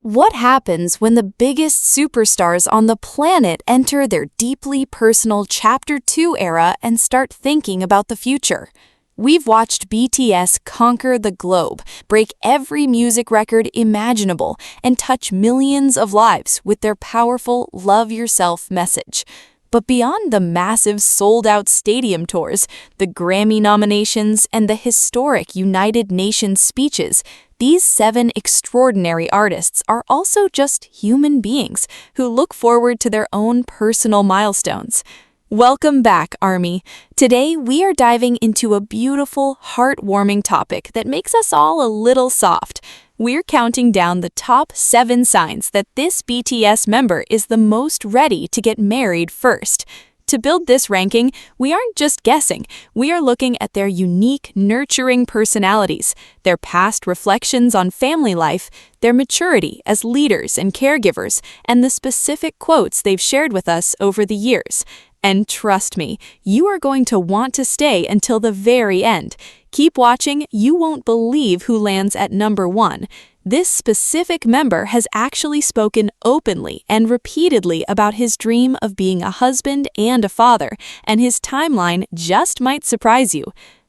What happens when the biggest superstars on the planet enter their deeply personal Chapter 2 era and start thinking about the future? We've watched BTS conquer the globe, break every music record imaginable, and touch millions of lives with their powerful Love Yourself message. But beyond the massive sold-out stadium tours, the Grammy nominations, and the historic United Nations speeches, these 7 extraordinary artists are also just human beings who look forward to their own personal milestones. Welcome back, Army. Today, we are diving into a beautiful, heartwarming topic that makes us all a little soft. We're counting down the top 7 signs that this BTS member is the most ready to get married first. To build this ranking, we aren't just guessing. We are looking at their unique, nurturing personalities, their past reflections on family life, their maturity as leaders and caregivers, and the specific quotes they've shared with us over the years. And trust me, you are going to want to stay until the very end. Keep watching, you won't believe who lands at number 1. This specific member has actually spoken openly and repeatedly about his dream of being a husband and a father, and his timeline just might surprise you.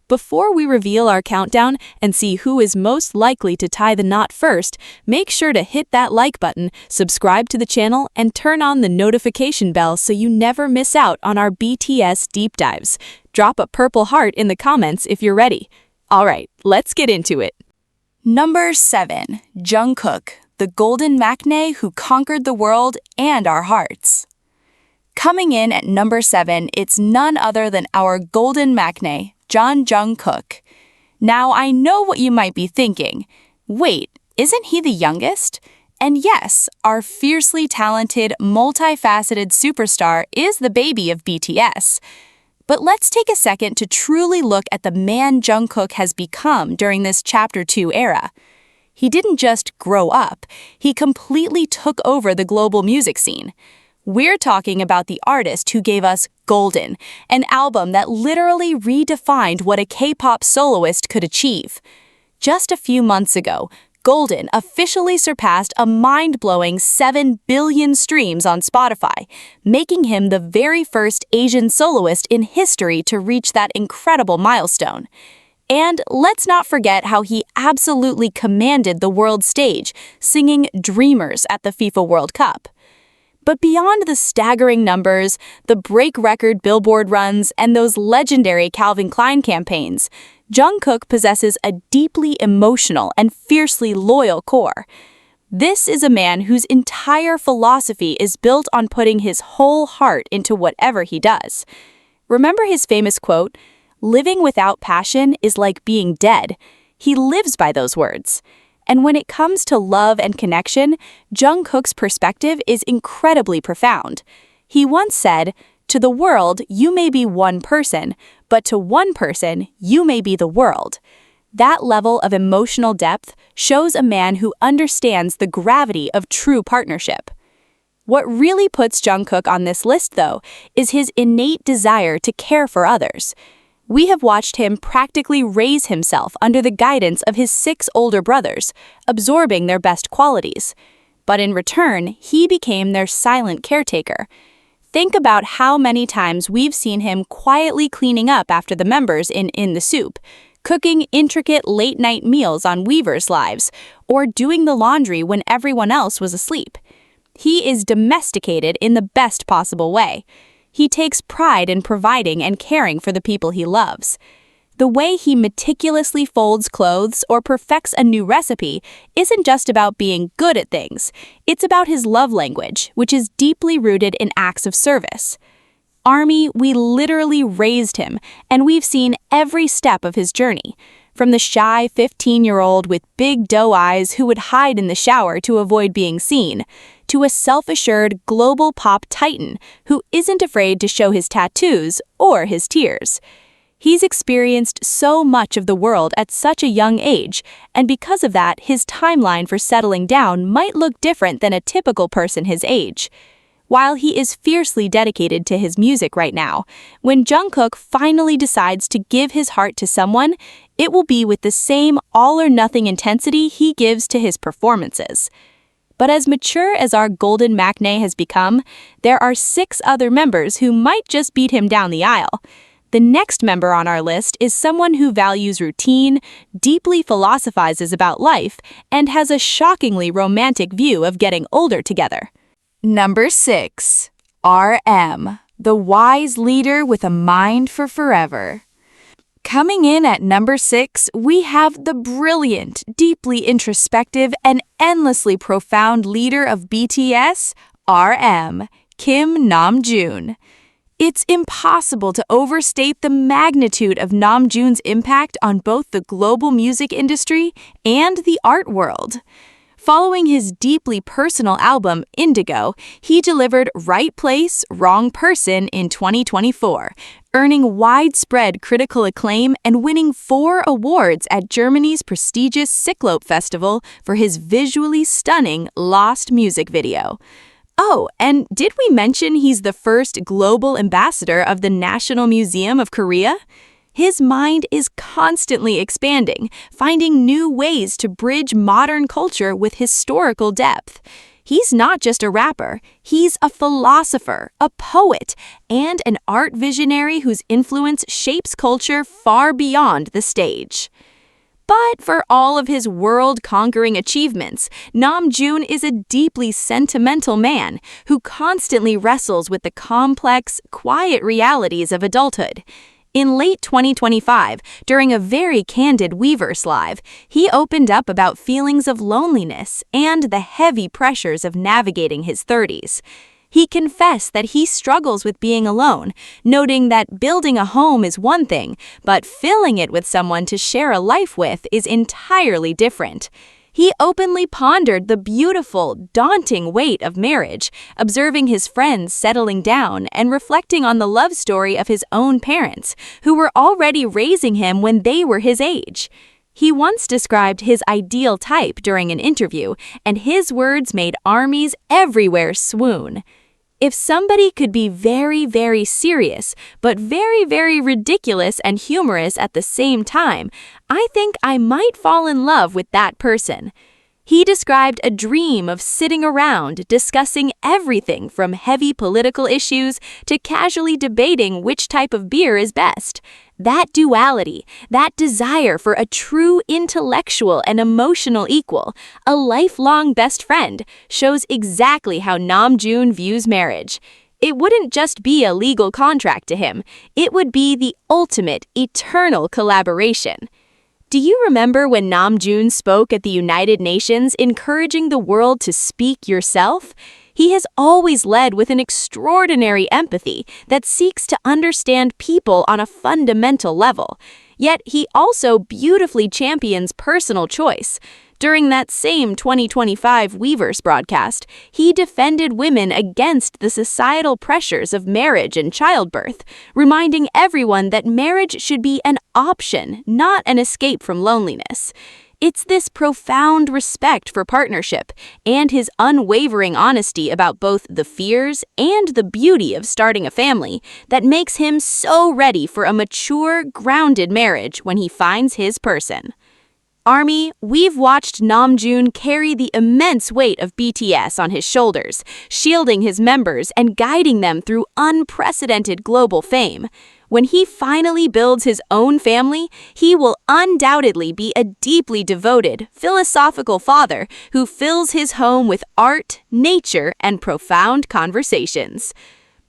Before we reveal our countdown and see who is most likely to tie the knot first, make sure to hit that like button, subscribe to the channel, and turn on the notification bell so you never miss out on our BTS deep dives. Drop a purple heart in the comments if you're ready. Alright, let's get into it. Number 7. Jungkook, the golden maknae who conquered the world and our hearts. Coming in at number 7, it's none other than our golden maknae, Jungkook. Now, I know what you might be thinking. Wait, isn't he the youngest? And yes, our fiercely talented, multifaceted superstar is the baby of BTS. But let's take a second to truly look at the man Jungkook has become during this Chapter 2 era. He didn't just grow up, he completely took over the global music scene. We're talking about the artist who gave us Golden, an album that literally redefined what a K-pop soloist could achieve. Just a few months ago, Golden officially surpassed a mind-blowing 7 billion streams on Spotify, making him the very first Asian soloist in history to reach that incredible milestone. And let's not forget how he absolutely commanded the world stage, singing Dreamers at the FIFA World Cup. But beyond the staggering numbers, the break-record Billboard runs, and those legendary Calvin Klein campaigns, Jungkook possesses a deeply emotional and fiercely loyal core. This is a man whose entire philosophy is built on putting his whole heart into whatever he does. Remember his famous quote, "Living without passion is like being dead." He lives by those words. And when it comes to love and connection, Jungkook's perspective is incredibly profound. He once said, "To the world, you may be one person, but to one person, you may be the world." That level of emotional depth shows a man who understands the gravity of true partnership. What really puts Jungkook on this list, though, is his innate desire to care for others. We have watched him practically raise himself under the guidance of his 6 older brothers, absorbing their best qualities. But in return, he became their silent caretaker. Think about how many times we've seen him quietly cleaning up after the members in the Soup, cooking intricate late-night meals on Weaver's lives, or doing the laundry when everyone else was asleep. He is domesticated in the best possible way. He takes pride in providing and caring for the people he loves. The way he meticulously folds clothes or perfects a new recipe isn't just about being good at things. It's about his love language, which is deeply rooted in acts of service. Army, we literally raised him, and we've seen every step of his journey. From the shy 15-year-old with big doe eyes who would hide in the shower to avoid being seen, to a self-assured global pop titan who isn't afraid to show his tattoos or his tears. He's experienced so much of the world at such a young age, and because of that, his timeline for settling down might look different than a typical person his age. While he is fiercely dedicated to his music right now, when Jungkook finally decides to give his heart to someone, it will be with the same all-or-nothing intensity he gives to his performances. But as mature as our golden maknae has become, there are 6 other members who might just beat him down the aisle. The next member on our list is someone who values routine, deeply philosophizes about life, and has a shockingly romantic view of getting older together. Number 6. RM, the wise leader with a mind for forever. Coming in at number 6, we have the brilliant, deeply introspective, and endlessly profound leader of BTS, RM, Kim Namjoon. It's impossible to overstate the magnitude of Namjoon's impact on both the global music industry and the art world. Following his deeply personal album, Indigo, he delivered Right Place, Wrong Person in 2024, earning widespread critical acclaim and winning 4 awards at Germany's prestigious Cyclope Festival for his visually stunning Lost music video. Oh, and did we mention he's the first global ambassador of the National Museum of Korea? His mind is constantly expanding, finding new ways to bridge modern culture with historical depth. He's not just a rapper, he's a philosopher, a poet, and an art visionary whose influence shapes culture far beyond the stage. But for all of his world-conquering achievements, Namjoon is a deeply sentimental man who constantly wrestles with the complex, quiet realities of adulthood. In late 2025, during a very candid Weverse Live, he opened up about feelings of loneliness and the heavy pressures of navigating his 30s. He confessed that he struggles with being alone, noting that building a home is one thing, but filling it with someone to share a life with is entirely different. He openly pondered the beautiful, daunting weight of marriage, observing his friends settling down and reflecting on the love story of his own parents, who were already raising him when they were his age. He once described his ideal type during an interview, and his words made armies everywhere swoon. If somebody could be very, very serious, but very, very ridiculous and humorous at the same time, I think I might fall in love with that person. He described a dream of sitting around discussing everything from heavy political issues to casually debating which type of beer is best. That duality, that desire for a true intellectual and emotional equal, a lifelong best friend, shows exactly how Namjoon views marriage. It wouldn't just be a legal contract to him, it would be the ultimate, eternal collaboration. Do you remember when Namjoon spoke at the United Nations encouraging the world to speak yourself? He has always led with an extraordinary empathy that seeks to understand people on a fundamental level. Yet he also beautifully champions personal choice. During that same 2025 Weverse broadcast, he defended women against the societal pressures of marriage and childbirth, reminding everyone that marriage should be an option, not an escape from loneliness. It's this profound respect for partnership and his unwavering honesty about both the fears and the beauty of starting a family that makes him so ready for a mature, grounded marriage when he finds his person. Army, we've watched Namjoon carry the immense weight of BTS on his shoulders, shielding his members and guiding them through unprecedented global fame. When he finally builds his own family, he will undoubtedly be a deeply devoted, philosophical father who fills his home with art, nature, and profound conversations.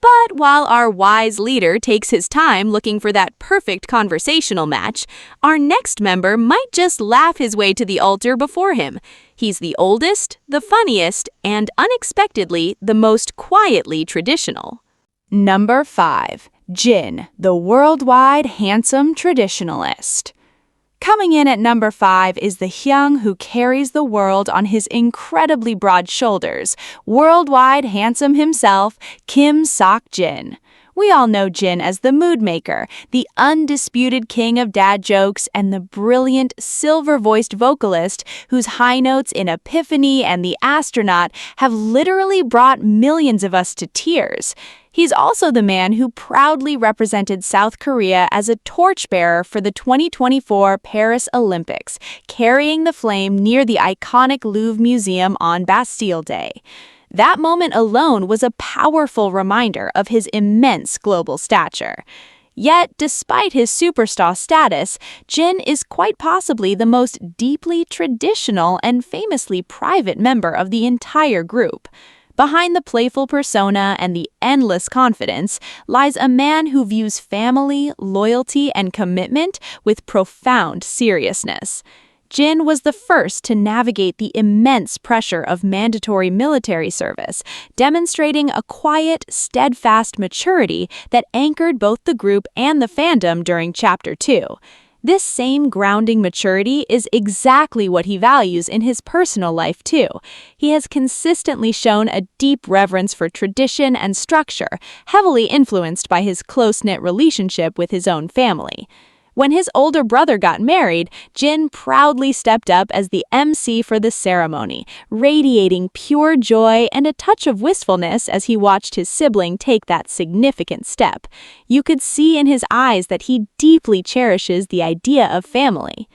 But while our wise leader takes his time looking for that perfect conversational match, our next member might just laugh his way to the altar before him. He's the oldest, the funniest, and unexpectedly the most quietly traditional. Number 5. Jin, the worldwide handsome traditionalist. Coming in at number 5 is the hyung who carries the world on his incredibly broad shoulders, worldwide handsome himself, Kim Sok-jin. We all know Jin as the mood maker, the undisputed king of dad jokes, and the brilliant, silver-voiced vocalist whose high notes in Epiphany and The Astronaut have literally brought millions of us to tears. He's also the man who proudly represented South Korea as a torchbearer for the 2024 Paris Olympics, carrying the flame near the iconic Louvre Museum on Bastille Day. That moment alone was a powerful reminder of his immense global stature. Yet, despite his superstar status, Jin is quite possibly the most deeply traditional and famously private member of the entire group. Behind the playful persona and the endless confidence lies a man who views family, loyalty, and commitment with profound seriousness. Jin was the first to navigate the immense pressure of mandatory military service, demonstrating a quiet, steadfast maturity that anchored both the group and the fandom during Chapter 2. This same grounding maturity is exactly what he values in his personal life, too. He has consistently shown a deep reverence for tradition and structure, heavily influenced by his close-knit relationship with his own family. When his older brother got married, Jin proudly stepped up as the MC for the ceremony, radiating pure joy and a touch of wistfulness as he watched his sibling take that significant step. You could see in his eyes that he deeply cherishes the idea of family.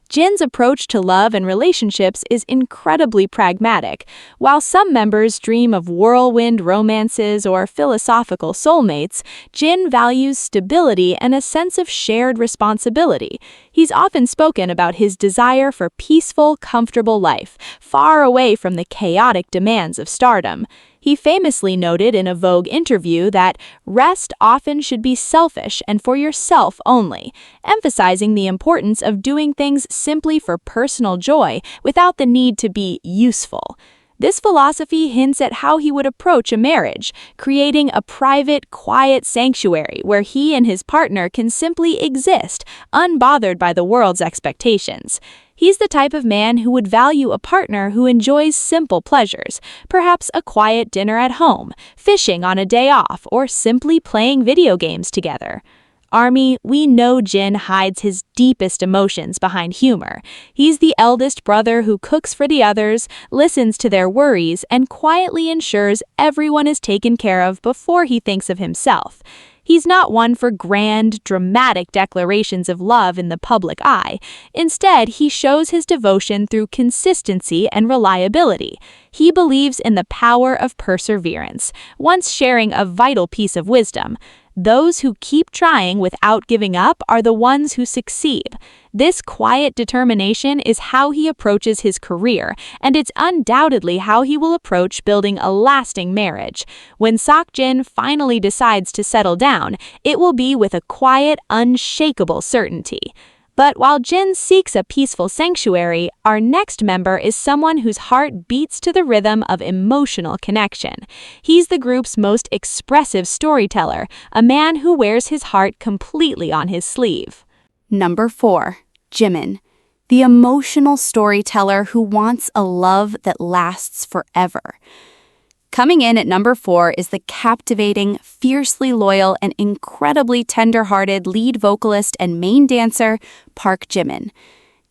Jin's approach to love and relationships is incredibly pragmatic. While some members dream of whirlwind romances or philosophical soulmates, Jin values stability and a sense of shared responsibility. He's often spoken about his desire for peaceful, comfortable life, far away from the chaotic demands of stardom. He famously noted in a Vogue interview that rest often should be selfish and for yourself only, emphasizing the importance of doing things simply for personal joy without the need to be useful. This philosophy hints at how he would approach a marriage, creating a private, quiet sanctuary where he and his partner can simply exist, unbothered by the world's expectations. He's the type of man who would value a partner who enjoys simple pleasures, perhaps a quiet dinner at home, fishing on a day off, or simply playing video games together. Army, we know Jin hides his deepest emotions behind humor. He's the eldest brother who cooks for the others, listens to their worries, and quietly ensures everyone is taken care of before he thinks of himself. He's not one for grand, dramatic declarations of love in the public eye. Instead, he shows his devotion through consistency and reliability. He believes in the power of perseverance, once sharing a vital piece of wisdom. Those who keep trying without giving up are the ones who succeed. This quiet determination is how he approaches his career, and it's undoubtedly how he will approach building a lasting marriage. When Seokjin finally decides to settle down, it will be with a quiet, unshakable certainty. But while Jin seeks a peaceful sanctuary, our next member is someone whose heart beats to the rhythm of emotional connection. He's the group's most expressive storyteller, a man who wears his heart completely on his sleeve. Number 4. Jimin, the emotional storyteller who wants a love that lasts forever. Coming in at number 4 is the captivating, fiercely loyal, and incredibly tender-hearted lead vocalist and main dancer, Park Jimin.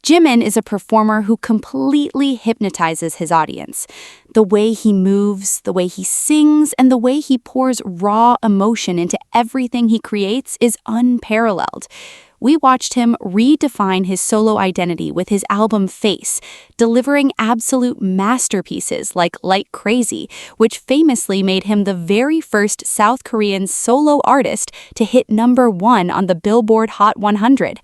Jimin is a performer who completely hypnotizes his audience. The way he moves, the way he sings, and the way he pours raw emotion into everything he creates is unparalleled. We watched him redefine his solo identity with his album Face, delivering absolute masterpieces like Like Crazy, which famously made him the very first South Korean solo artist to hit number 1 on the Billboard Hot 100.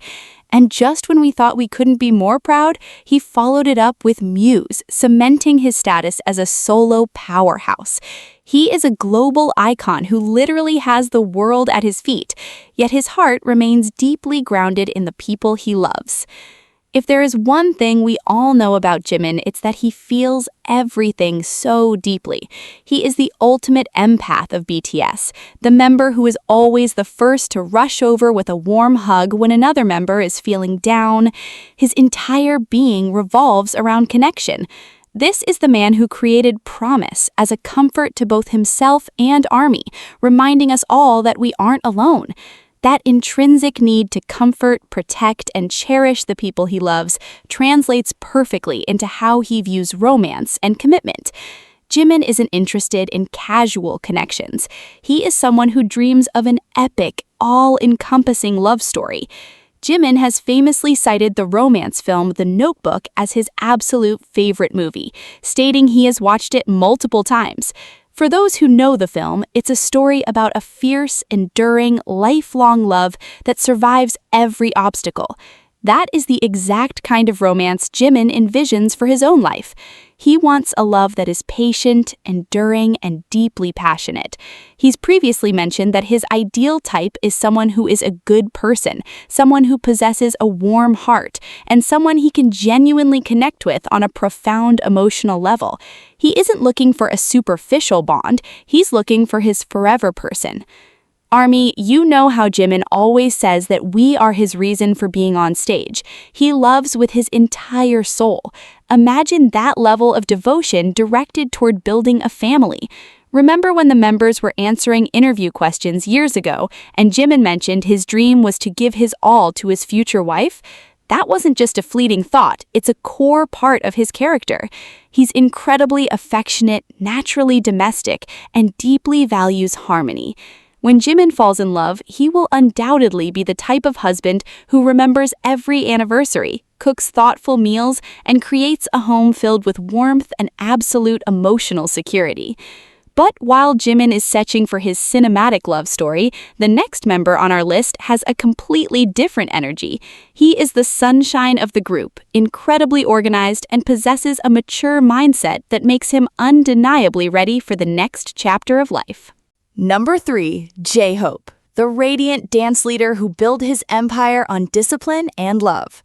And just when we thought we couldn't be more proud, he followed it up with Muse, cementing his status as a solo powerhouse. He is a global icon who literally has the world at his feet, yet his heart remains deeply grounded in the people he loves. If there is one thing we all know about Jimin, it's that he feels everything so deeply. He is the ultimate empath of BTS, the member who is always the first to rush over with a warm hug when another member is feeling down. His entire being revolves around connection. This is the man who created Promise as a comfort to both himself and ARMY, reminding us all that we aren't alone. That intrinsic need to comfort, protect, and cherish the people he loves translates perfectly into how he views romance and commitment. Jimin isn't interested in casual connections. He is someone who dreams of an epic, all-encompassing love story. Jimin has famously cited the romance film The Notebook as his absolute favorite movie, stating he has watched it multiple times. For those who know the film, it's a story about a fierce, enduring, lifelong love that survives every obstacle. That is the exact kind of romance Jimin envisions for his own life. He wants a love that is patient, enduring, and deeply passionate. He's previously mentioned that his ideal type is someone who is a good person, someone who possesses a warm heart, and someone he can genuinely connect with on a profound emotional level. He isn't looking for a superficial bond, he's looking for his forever person. Army, you know how Jimin always says that we are his reason for being on stage. He loves with his entire soul. Imagine that level of devotion directed toward building a family. Remember when the members were answering interview questions years ago, and Jimin mentioned his dream was to give his all to his future wife? That wasn't just a fleeting thought, it's a core part of his character. He's incredibly affectionate, naturally domestic, and deeply values harmony. When Jimin falls in love, he will undoubtedly be the type of husband who remembers every anniversary, cooks thoughtful meals, and creates a home filled with warmth and absolute emotional security. But while Jimin is searching for his cinematic love story, the next member on our list has a completely different energy. He is the sunshine of the group, incredibly organized, and possesses a mature mindset that makes him undeniably ready for the next chapter of life. Number 3, J-Hope, the radiant dance leader who built his empire on discipline and love.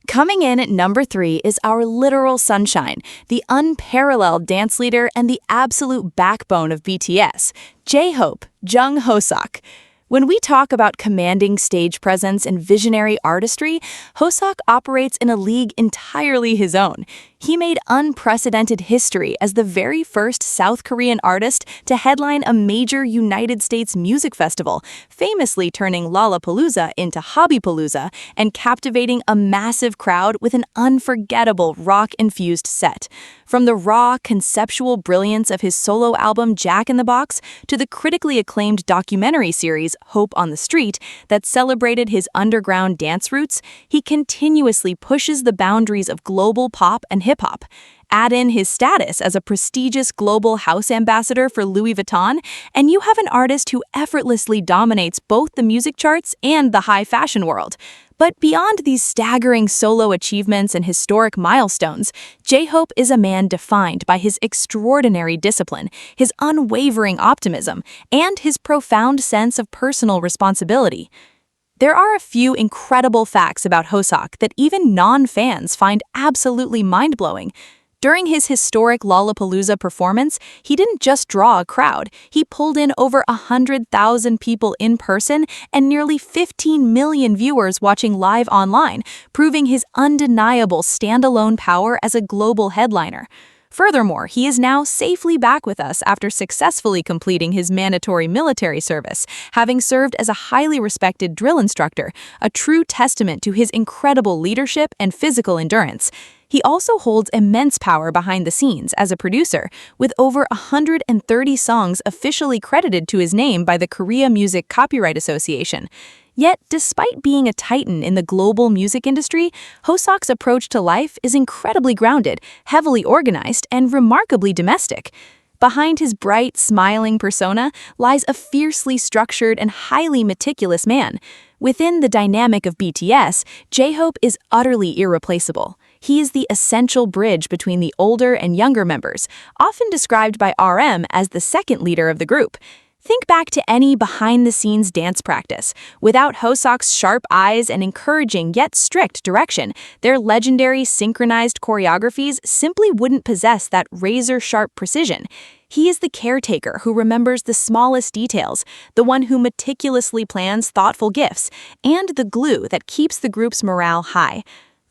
Coming in at number 3 is our literal sunshine, the unparalleled dance leader and the absolute backbone of BTS, J-Hope, Jung Hoseok. When we talk about commanding stage presence and visionary artistry, Hoseok operates in a league entirely his own. He made unprecedented history as the very first South Korean artist to headline a major United States music festival, famously turning Lollapalooza into Hobbypalooza and captivating a massive crowd with an unforgettable rock-infused set. From the raw, conceptual brilliance of his solo album Jack in the Box to the critically acclaimed documentary series Hope on the Street that celebrated his underground dance roots, he continuously pushes the boundaries of global pop and hip-hop. Add in his status as a prestigious global house ambassador for Louis Vuitton, and you have an artist who effortlessly dominates both the music charts and the high fashion world. But beyond these staggering solo achievements and historic milestones, J-Hope is a man defined by his extraordinary discipline, his unwavering optimism, and his profound sense of personal responsibility. There are a few incredible facts about Hoseok that even non-fans find absolutely mind-blowing. During his historic Lollapalooza performance, he didn't just draw a crowd, he pulled in over 100,000 people in person and nearly 15 million viewers watching live online, proving his undeniable standalone power as a global headliner. Furthermore, he is now safely back with us after successfully completing his mandatory military service, having served as a highly respected drill instructor, a true testament to his incredible leadership and physical endurance. He also holds immense power behind the scenes as a producer, with over 130 songs officially credited to his name by the Korea Music Copyright Association. Yet, despite being a titan in the global music industry, Hoseok's approach to life is incredibly grounded, heavily organized, and remarkably domestic. Behind his bright, smiling persona lies a fiercely structured and highly meticulous man. Within the dynamic of BTS, J-Hope is utterly irreplaceable. He is the essential bridge between the older and younger members, often described by RM as the second leader of the group. Think back to any behind-the-scenes dance practice. Without Hoseok's sharp eyes and encouraging yet strict direction, their legendary synchronized choreographies simply wouldn't possess that razor-sharp precision. He is the caretaker who remembers the smallest details, the one who meticulously plans thoughtful gifts, and the glue that keeps the group's morale high.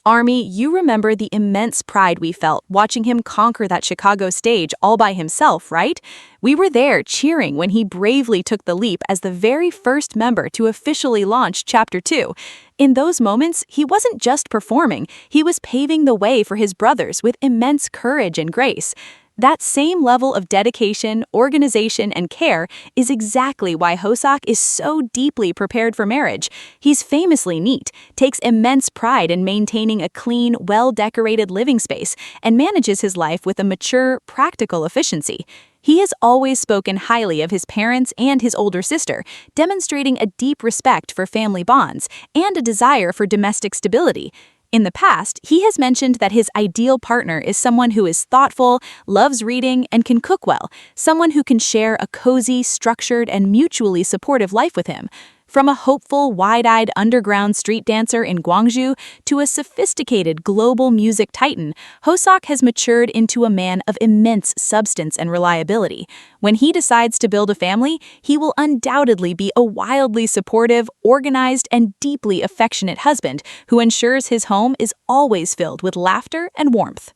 Army, you remember the immense pride we felt watching him conquer that Chicago stage all by himself, right? We were there cheering when he bravely took the leap as the very first member to officially launch Chapter 2. In those moments, he wasn't just performing, he was paving the way for his brothers with immense courage and grace. That same level of dedication, organization, and care is exactly why Hoseok is so deeply prepared for marriage. He's famously neat, takes immense pride in maintaining a clean, well-decorated living space, and manages his life with a mature, practical efficiency. He has always spoken highly of his parents and his older sister, demonstrating a deep respect for family bonds and a desire for domestic stability. In the past, he has mentioned that his ideal partner is someone who is thoughtful, loves reading, and can cook well, someone who can share a cozy, structured, and mutually supportive life with him. From a hopeful, wide-eyed underground street dancer in Gwangju to a sophisticated global music titan, Hoseok has matured into a man of immense substance and reliability. When he decides to build a family, he will undoubtedly be a wildly supportive, organized, and deeply affectionate husband who ensures his home is always filled with laughter and warmth.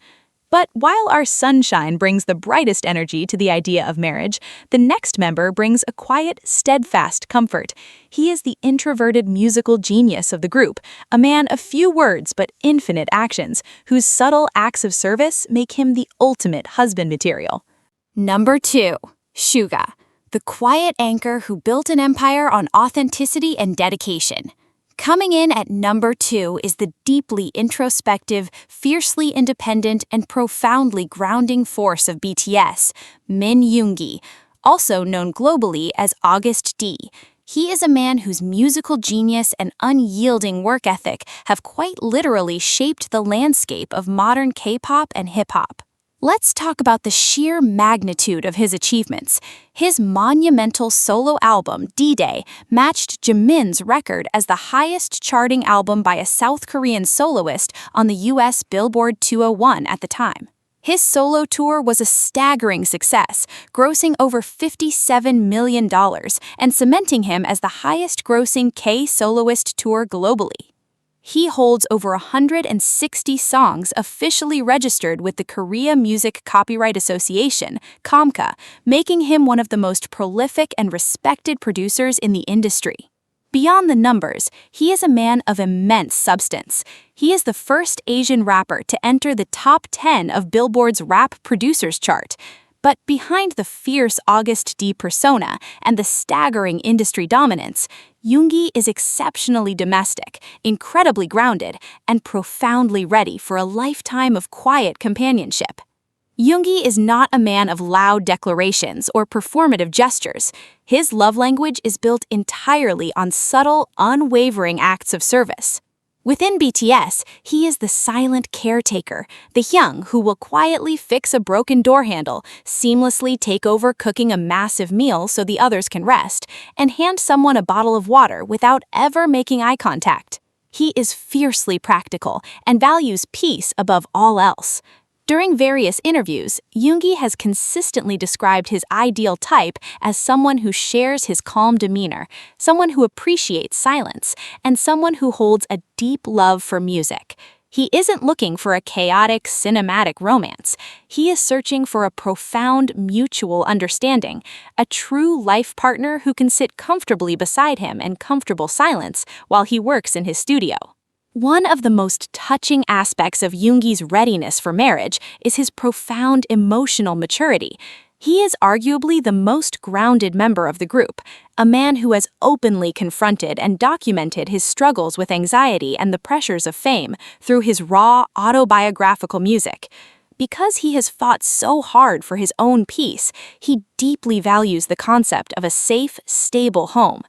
But while our sunshine brings the brightest energy to the idea of marriage, the next member brings a quiet, steadfast comfort. He is the introverted musical genius of the group, a man of few words but infinite actions, whose subtle acts of service make him the ultimate husband material. Number 2. Suga, the quiet anchor who built an empire on authenticity and dedication. Coming in at number 2 is the deeply introspective, fiercely independent, and profoundly grounding force of BTS, Min Yoongi, also known globally as August D. He is a man whose musical genius and unyielding work ethic have quite literally shaped the landscape of modern K-pop and hip-hop. Let's talk about the sheer magnitude of his achievements. His monumental solo album, D-Day, matched Jimin's record as the highest charting album by a South Korean soloist on the US Billboard 201 at the time. His solo tour was a staggering success, grossing over $57 million and cementing him as the highest-grossing K-soloist tour globally. He holds over 160 songs officially registered with the Korea Music Copyright Association, KOMCA, making him one of the most prolific and respected producers in the industry. Beyond the numbers, he is a man of immense substance. He is the first Asian rapper to enter the top 10 of Billboard's Rap Producers chart. But behind the fierce August D persona and the staggering industry dominance, Yoongi is exceptionally domestic, incredibly grounded, and profoundly ready for a lifetime of quiet companionship. Yoongi is not a man of loud declarations or performative gestures. His love language is built entirely on subtle, unwavering acts of service. Within BTS, he is the silent caretaker, the Taehyung who will quietly fix a broken door handle, seamlessly take over cooking a massive meal so the others can rest, and hand someone a bottle of water without ever making eye contact. He is fiercely practical and values peace above all else. During various interviews, Yoongi has consistently described his ideal type as someone who shares his calm demeanor, someone who appreciates silence, and someone who holds a deep love for music. He isn't looking for a chaotic, cinematic romance. He is searching for a profound, mutual understanding, a true life partner who can sit comfortably beside him in comfortable silence while he works in his studio. One of the most touching aspects of Yoongi's readiness for marriage is his profound emotional maturity. He is arguably the most grounded member of the group, a man who has openly confronted and documented his struggles with anxiety and the pressures of fame through his raw, autobiographical music. Because he has fought so hard for his own peace, he deeply values the concept of a safe, stable home.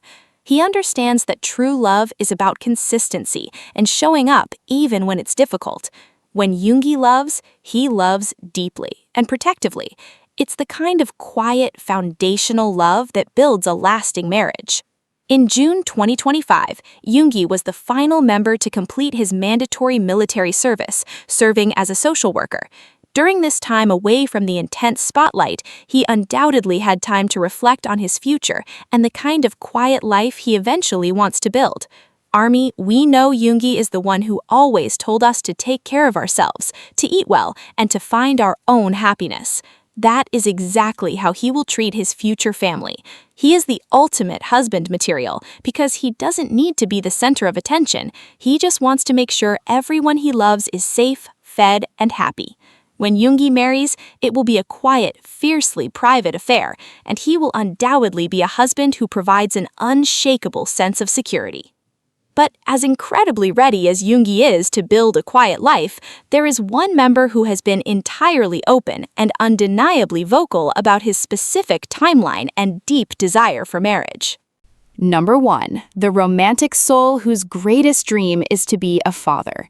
He understands that true love is about consistency and showing up even when it's difficult. When Yoongi loves, he loves deeply and protectively. It's the kind of quiet, foundational love that builds a lasting marriage. In June 2025, Yoongi was the final member to complete his mandatory military service, serving as a social worker. During this time away from the intense spotlight, he undoubtedly had time to reflect on his future and the kind of quiet life he eventually wants to build. Army, we know Yoongi is the one who always told us to take care of ourselves, to eat well, and to find our own happiness. That is exactly how he will treat his future family. He is the ultimate husband material because he doesn't need to be the center of attention. He just wants to make sure everyone he loves is safe, fed, and happy. When Yoongi marries, it will be a quiet, fiercely private affair, and he will undoubtedly be a husband who provides an unshakable sense of security. But as incredibly ready as Yoongi is to build a quiet life, there is one member who has been entirely open and undeniably vocal about his specific timeline and deep desire for marriage. Number 1, the romantic soul whose greatest dream is to be a father.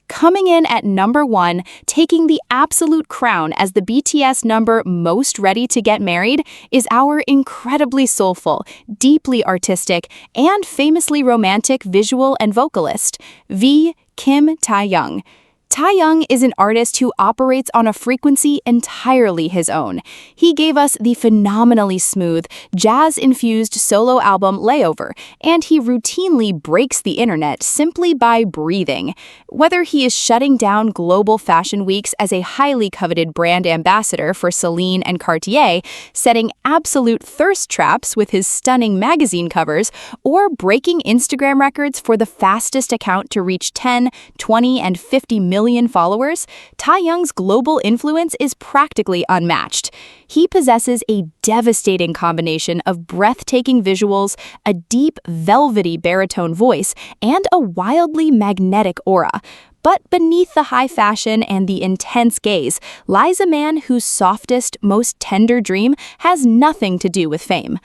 Coming in at number 1, taking the absolute crown as the BTS number most ready to get married, is our incredibly soulful, deeply artistic, and famously romantic visual and vocalist, Kim Taehyung. Taehyung is an artist who operates on a frequency entirely his own. He gave us the phenomenally smooth, jazz-infused solo album Layover, and he routinely breaks the internet simply by breathing. Whether he is shutting down global fashion weeks as a highly coveted brand ambassador for Celine and Cartier, setting absolute thirst traps with his stunning magazine covers, or breaking Instagram records for the fastest account to reach 10, 20, and 50 million followers, Taehyung's global influence is practically unmatched. He possesses a devastating combination of breathtaking visuals, a deep, velvety baritone voice, and a wildly magnetic aura. But beneath the high fashion and the intense gaze lies a man whose softest, most tender dream has nothing to do with fame.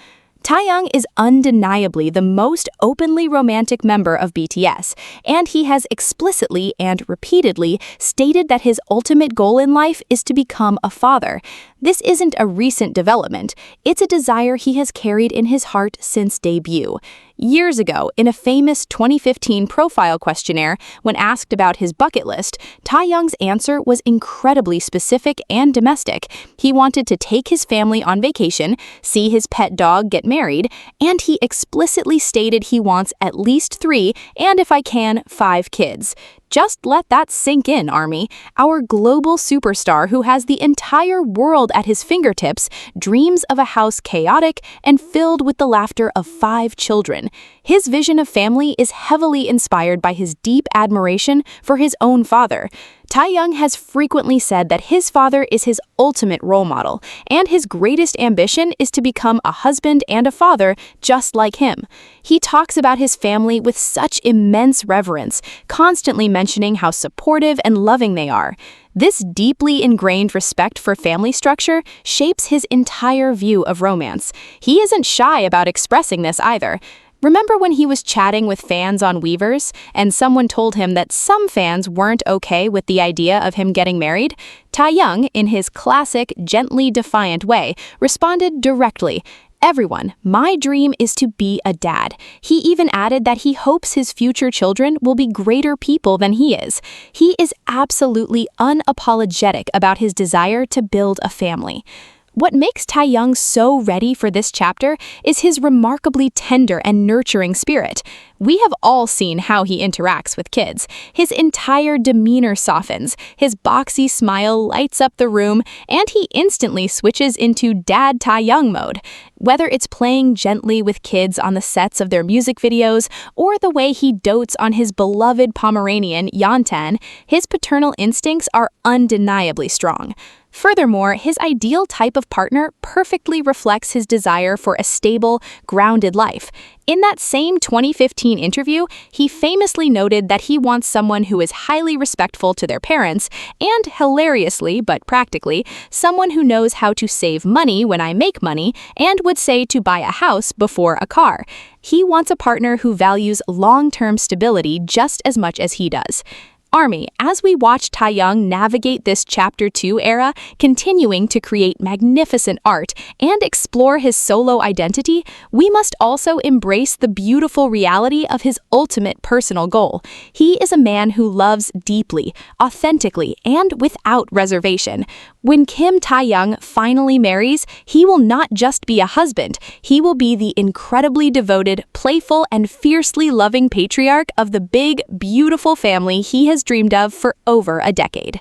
Taehyung is undeniably the most openly romantic member of BTS, and he has explicitly and repeatedly stated that his ultimate goal in life is to become a father. This isn't a recent development, it's a desire he has carried in his heart since debut. Years ago, in a famous 2015 profile questionnaire, when asked about his bucket list, Taehyung's answer was incredibly specific and domestic. He wanted to take his family on vacation, see his pet dog get married, and he explicitly stated he wants at least 3, and if I can, 5 kids. Just let that sink in, Army. Our global superstar who has the entire world at his fingertips dreams of a house chaotic and filled with the laughter of 5 children. His vision of family is heavily inspired by his deep admiration for his own father. Taehyung has frequently said that his father is his ultimate role model, and his greatest ambition is to become a husband and a father just like him. He talks about his family with such immense reverence, constantly mentioning how supportive and loving they are. This deeply ingrained respect for family structure shapes his entire view of romance. He isn't shy about expressing this either. Remember when he was chatting with fans on Weverse, and someone told him that some fans weren't okay with the idea of him getting married? Taehyung, in his classic, gently defiant way, responded directly, "Everyone, my dream is to be a dad." He even added that he hopes his future children will be greater people than he is. He is absolutely unapologetic about his desire to build a family. What makes Taehyung so ready for this chapter is his remarkably tender and nurturing spirit. We have all seen how he interacts with kids. His entire demeanor softens, his boxy smile lights up the room, and he instantly switches into Dad Taehyung mode. Whether it's playing gently with kids on the sets of their music videos, or the way he dotes on his beloved Pomeranian, Bangtan, his paternal instincts are undeniably strong. Furthermore, his ideal type of partner perfectly reflects his desire for a stable, grounded life. In that same 2015 interview, he famously noted that he wants someone who is highly respectful to their parents and, hilariously but practically, someone who knows how to save money when I make money and would say to buy a house before a car. He wants a partner who values long-term stability just as much as he does. Army, as we watch Taehyung navigate this Chapter 2 era, continuing to create magnificent art and explore his solo identity, we must also embrace the beautiful reality of his ultimate personal goal. He is a man who loves deeply, authentically, and without reservation. When Kim Taehyung finally marries, he will not just be a husband, he will be the incredibly devoted, playful, and fiercely loving patriarch of the big, beautiful family he has dreamed of for over a decade.